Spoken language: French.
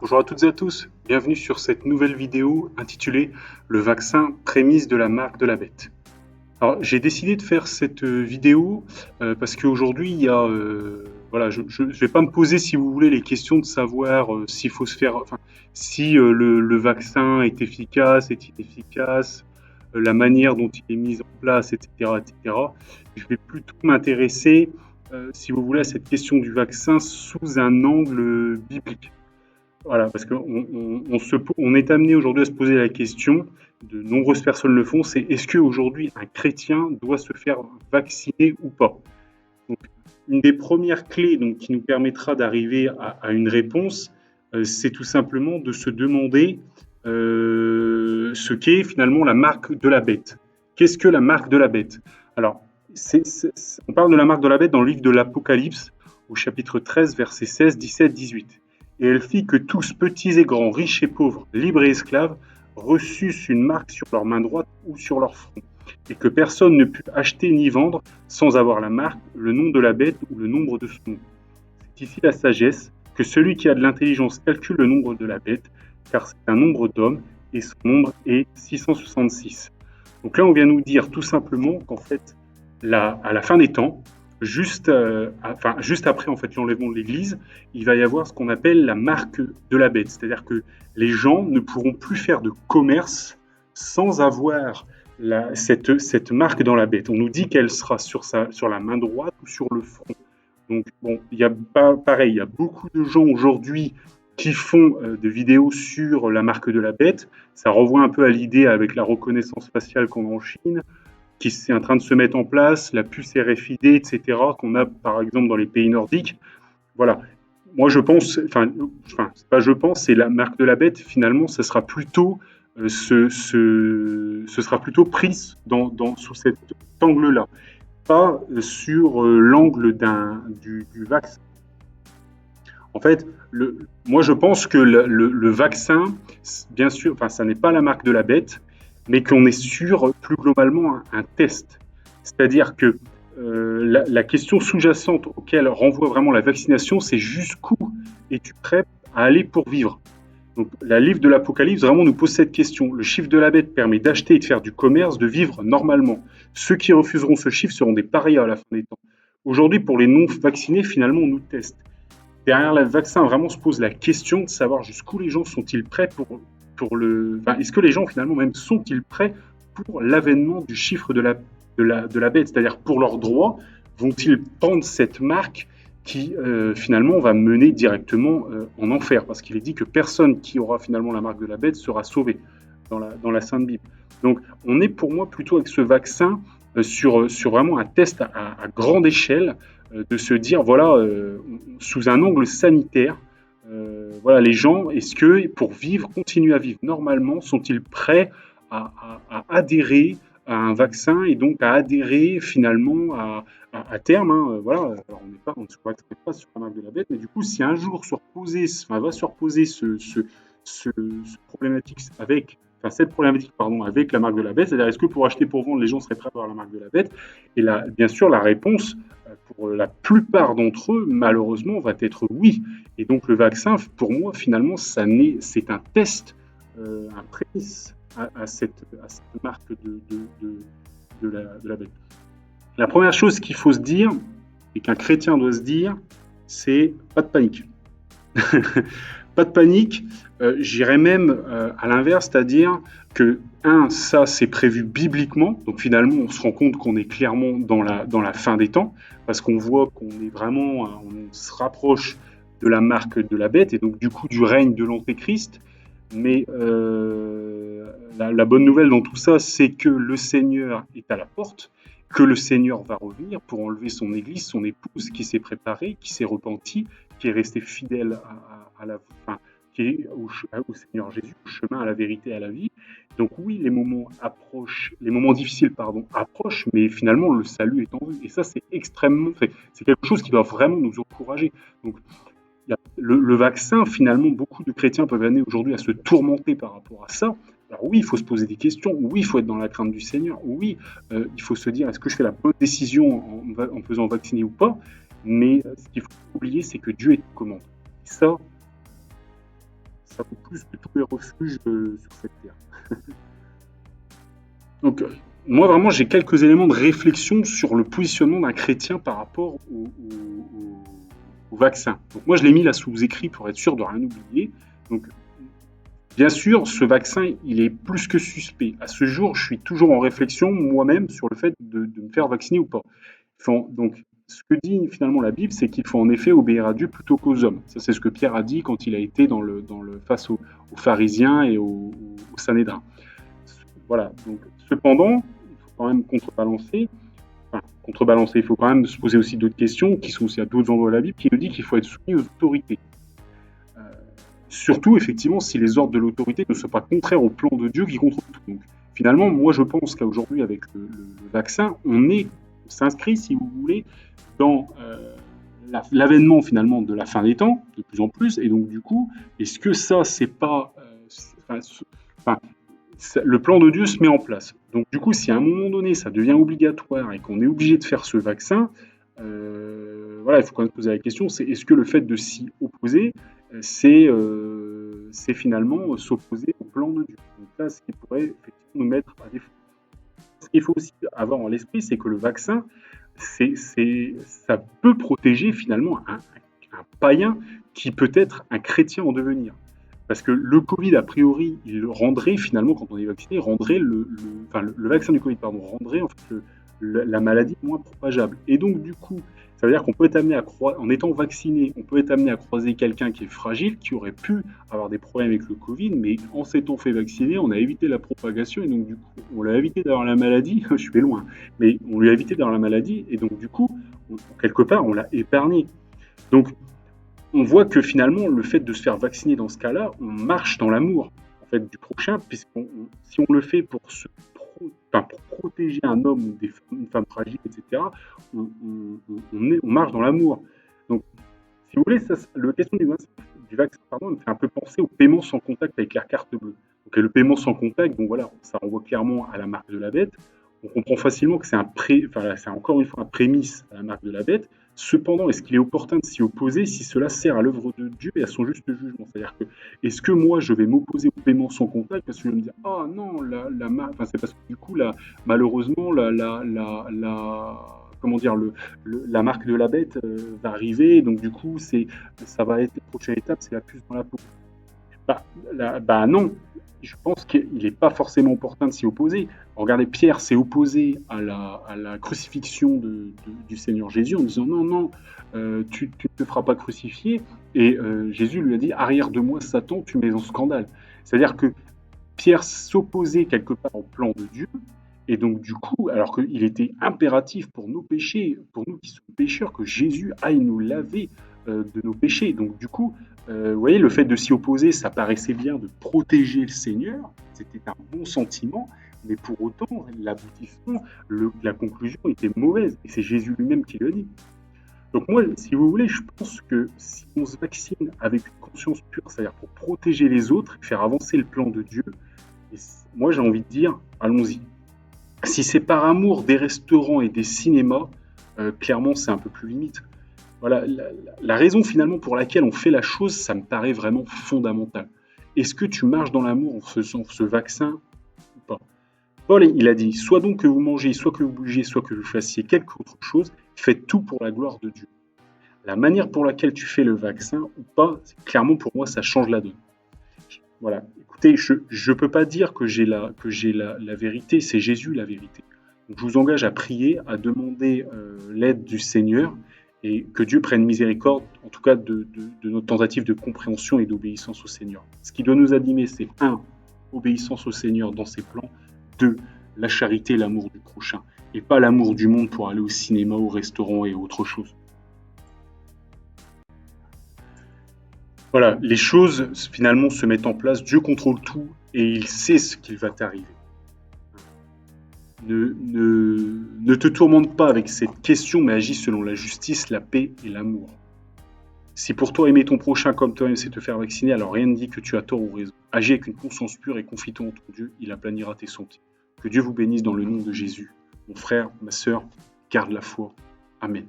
Bonjour à toutes et à tous, bienvenue sur cette nouvelle vidéo intitulée «Le vaccin prémisse de la marque de la bête». Alors j'ai décidé de faire cette vidéo parce qu'aujourd'hui il y a, voilà, je vais pas me poser si vous voulez les questions de savoir s'il faut se faire, enfin, si le vaccin est efficace, est inefficace, la manière dont il est mis en place, etc., etc. Je vais plutôt m'intéresser, si vous voulez, à cette question du vaccin sous un angle biblique. Voilà, parce qu'on est amené aujourd'hui à se poser la question, de nombreuses personnes le font, c'est est-ce qu'aujourd'hui un chrétien doit se faire vacciner ou pas? Donc, une des premières clés donc, qui nous permettra d'arriver à une réponse, c'est tout simplement de se demander ce qu'est finalement la marque de la bête. Qu'est-ce que la marque de la bête? Alors, on parle de la marque de la bête dans le livre de l'Apocalypse, au chapitre 13, versets 16, 17, 18. Et elle fit que tous, petits et grands, riches et pauvres, libres et esclaves, reçussent une marque sur leur main droite ou sur leur front, et que personne ne put acheter ni vendre sans avoir la marque, le nom de la bête ou le nombre de son nom. C'est ici la sagesse, que celui qui a de l'intelligence calcule le nombre de la bête, car c'est un nombre d'hommes, et son nombre est 666. Donc là, on vient nous dire tout simplement qu'en fait, à la fin des temps, juste après en fait l'enlèvement de l'Église, il va y avoir ce qu'on appelle la marque de la bête. C'est-à-dire que les gens ne pourront plus faire de commerce sans avoir cette marque dans la bête. On nous dit qu'elle sera sur la main droite ou sur le front. Donc bon, il y a pas pareil, il y a beaucoup de gens aujourd'hui qui font des vidéos sur la marque de la bête. Ça renvoie un peu à l'idée avec la reconnaissance faciale qu'on a en Chine, qui est en train de se mettre en place, la puce RFID, etc., qu'on a par exemple dans les pays nordiques. Voilà. Moi, je pense, c'est pas je pense, c'est la marque de la bête, finalement, ce sera plutôt, ce sera plutôt prise sous cet angle-là, pas sur l'angle du vaccin. En fait, moi je pense que le vaccin, bien sûr, enfin, ça n'est pas la marque de la bête, mais qu'on est sur plus globalement un test. C'est-à-dire que la question sous-jacente auquel renvoie vraiment la vaccination, c'est jusqu'où es-tu prêt à aller pour vivre? Donc, la livre de l'Apocalypse vraiment nous pose cette question. Le chiffre de la bête permet d'acheter et de faire du commerce, de vivre normalement. Ceux qui refuseront ce chiffre seront des parias à la fin des temps. Aujourd'hui, pour les non-vaccinés, finalement, on nous teste. Derrière le vaccin, vraiment se pose la question de savoir jusqu'où les gens sont-ils prêts pour le. Enfin, est-ce que les gens, finalement, même sont-ils prêts pour l'avènement du chiffre de la bête? C'est-à-dire, pour leurs droits, vont-ils prendre cette marque qui finalement va mener directement en enfer, parce qu'il est dit que personne qui aura finalement la marque de la bête sera sauvé dans la Sainte Bible. Donc on est pour moi plutôt avec ce vaccin sur vraiment un test à grande échelle, de se dire voilà, sous un angle sanitaire, voilà, les gens, est-ce que pour vivre, continuer à vivre normalement, sont-ils prêts à adhérer à un vaccin et donc à adhérer finalement à terme, hein, voilà, alors on ne se voit pas sur la marque de la bête, mais du coup, si un jour va se reposer problématique cette problématique pardon, avec la marque de la bête, c'est-à-dire est-ce que pour acheter pour vendre, les gens seraient prêts à avoir la marque de la bête? Et là, bien sûr, la réponse, pour la plupart d'entre eux, malheureusement, va être oui. Et donc le vaccin, pour moi, finalement, c'est un test, un prémisse à cette marque de la bête. La première chose qu'il faut se dire, et qu'un chrétien doit se dire, c'est pas de panique. Pas de panique, j'irais même à l'inverse, c'est-à-dire que, ça c'est prévu bibliquement, donc finalement on se rend compte qu'on est clairement dans la fin des temps, parce qu'on voit qu'on est vraiment, on se rapproche de la marque de la bête, et donc du coup du règne de l'Antéchrist. Mais la bonne nouvelle dans tout ça, c'est que le Seigneur est à la porte, que le Seigneur va revenir pour enlever son Église, son épouse qui s'est préparée, qui s'est repentie, qui est restée fidèle qui est au Seigneur Jésus, au chemin, à la vérité, à la vie. Donc oui, les moments difficiles, approchent, mais finalement le salut est en vue. Et ça, c'est quelque chose qui doit vraiment nous encourager. Donc le vaccin, finalement, beaucoup de chrétiens peuvent amener aujourd'hui à se tourmenter par rapport à ça. Alors oui, il faut se poser des questions, oui, il faut être dans la crainte du Seigneur, oui, il faut se dire, est-ce que je fais la bonne décision en faisant vacciner ou pas? Mais ce qu'il faut oublier, c'est que Dieu est aux commandes. Et ça, ça vaut plus que tous les refuges sur cette terre. Donc, moi, vraiment, j'ai quelques éléments de réflexion sur le positionnement d'un chrétien par rapport au vaccin. Donc, moi, je l'ai mis là sous écrit pour être sûr de rien oublier. Donc, bien sûr, ce vaccin, il est plus que suspect. À ce jour, je suis toujours en réflexion moi-même sur le fait de me faire vacciner ou pas. Donc, ce que dit finalement la Bible, c'est qu'il faut en effet obéir à Dieu plutôt qu'aux hommes. Ça, c'est ce que Pierre a dit quand il a été face aux pharisiens et au Sanhédrin. Voilà. Donc, cependant, il faut quand même contrebalancer, il faut quand même se poser aussi d'autres questions qui sont aussi à d'autres endroits de la Bible qui nous dit qu'il faut être soumis aux autorités. Surtout, effectivement, si les ordres de l'autorité ne sont pas contraires au plan de Dieu qui contrôle tout. Donc, finalement, moi, je pense qu'aujourd'hui, avec le vaccin, on s'inscrit, si vous voulez, dans l'avènement, finalement, de la fin des temps, de plus en plus. Et donc, du coup, est-ce que ça, c'est pas... le plan de Dieu se met en place. Donc, du coup, si à un moment donné, ça devient obligatoire et qu'on est obligé de faire ce vaccin, voilà, il faut quand même se poser la question, c'est est-ce que le fait de s'y opposer, c'est finalement s'opposer au plan de Dieu. Donc là, ce qui pourrait effectivement nous mettre à défaut. Ce qu'il faut aussi avoir en l'esprit, c'est que le vaccin, ça peut protéger finalement un païen qui peut être un chrétien en devenir. Parce que le Covid, a priori, il rendrait finalement, quand on est vacciné, rendrait le vaccin du Covid, pardon, rendrait en fait la maladie moins propageable. Et donc, du coup, ça veut dire qu'on peut être amené en étant vacciné, on peut être amené à croiser quelqu'un qui est fragile, qui aurait pu avoir des problèmes avec le Covid, mais en s'étant fait vacciner, on a évité la propagation, et donc du coup, on l'a évité d'avoir la maladie, je vais loin, mais on lui a évité d'avoir la maladie, et donc du coup, quelque part, on l'a épargné. Donc, on voit que finalement, le fait de se faire vacciner dans ce cas-là, on marche dans l'amour en fait, du prochain, puisque si on le fait pour protéger un homme ou une femme fragile, etc., on marche dans l'amour. Donc, si vous voulez, la question du vaccin me fait un peu penser au paiement sans contact avec la carte bleue. Donc, le paiement sans contact, bon, voilà, ça renvoie clairement à la marque de la bête. On comprend facilement que c'est encore une fois un prémisse à la marque de la bête. Cependant, est-ce qu'il est opportun de s'y opposer si cela sert à l'œuvre de Dieu et à son juste jugement? C'est-à-dire que, est-ce que moi, je vais m'opposer au paiement sans contact parce que je vais me dire, ah non, la marque, c'est parce que du coup, malheureusement, comment dire, la marque de la bête va arriver, donc du coup, ça va être la prochaine étape, c'est la puce dans la peau. Non, je pense qu'il n'est pas forcément opportun de s'y opposer. Regardez, Pierre s'est opposé à la crucifixion du Seigneur Jésus en disant non, non, tu ne te feras pas crucifier. Et Jésus lui a dit, arrière de moi, Satan, tu mets en scandale. C'est-à-dire que Pierre s'opposait quelque part au plan de Dieu. Et donc, du coup, alors qu'il était impératif pour nos péchés, pour nous qui sommes pécheurs, que Jésus aille nous laver de nos péchés. Donc, du coup, vous voyez, le fait de s'y opposer, ça paraissait bien de protéger le Seigneur, c'était un bon sentiment, mais pour autant, l'aboutissement, la conclusion était mauvaise, et c'est Jésus lui-même qui le dit. Donc moi, si vous voulez, je pense que si on se vaccine avec une conscience pure, c'est-à-dire pour protéger les autres, faire avancer le plan de Dieu, moi j'ai envie de dire, allons-y. Si c'est par amour des restaurants et des cinémas, clairement c'est un peu plus limite. Voilà, la raison finalement pour laquelle on fait la chose, ça me paraît vraiment fondamental. Est-ce que tu marches dans l'amour en faisant ce vaccin ou pas? Paul, il a dit, soit donc que vous mangez, soit que vous bougiez, soit que vous fassiez quelque autre chose, faites tout pour la gloire de Dieu. La manière pour laquelle tu fais le vaccin ou pas, clairement pour moi, ça change la donne. Voilà. Écoutez, je ne peux pas dire que j'ai la vérité, c'est Jésus la vérité. Donc, je vous engage à prier, à demander l'aide du Seigneur et que Dieu prenne miséricorde, en tout cas de notre tentative de compréhension et d'obéissance au Seigneur. Ce qui doit nous animer, c'est 1. Obéissance au Seigneur dans ses plans, 2. La charité et l'amour du prochain, et pas l'amour du monde pour aller au cinéma, au restaurant et autre chose. Voilà, les choses finalement se mettent en place, Dieu contrôle tout et il sait ce qu'il va t'arriver. Ne te tourmente pas avec cette question, mais agis selon la justice, la paix et l'amour. Si pour toi aimer ton prochain comme toi-même c'est te faire vacciner, alors rien ne dit que tu as tort ou raison. Agis avec une conscience pure et confie-toi en ton Dieu, il aplanira tes sentiers. Que Dieu vous bénisse dans le nom de Jésus. Mon frère, ma sœur, garde la foi. Amen.